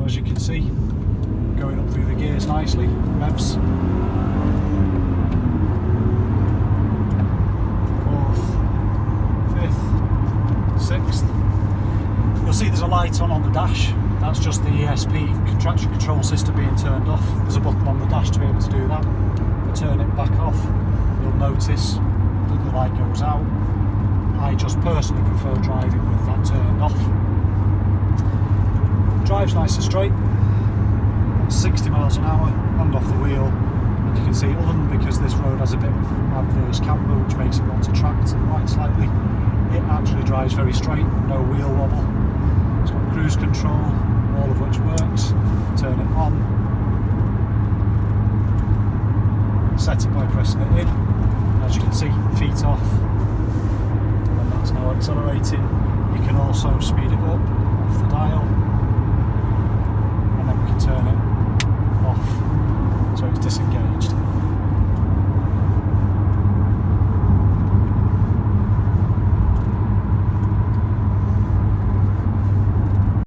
as you can see, going up through the gears nicely, revs. Fourth, fifth, sixth. You'll see there's a light on the dash. That's just the ESP traction control system being turned off. There's a button on the dash to be able to do that. If I turn it back off, you'll notice that the light goes out. I just personally prefer driving with that turned off. Drives nice and straight, 60 miles an hour, hand off the wheel, and you can see, other than because this road has a bit of adverse camber which makes it want to track to the right slightly, it actually drives very straight, no wheel wobble. It's got cruise control, all of which works. Turn it on, set it by pressing it in, as you can see, feet off, and that's now accelerating. You can also speed it up off the dial.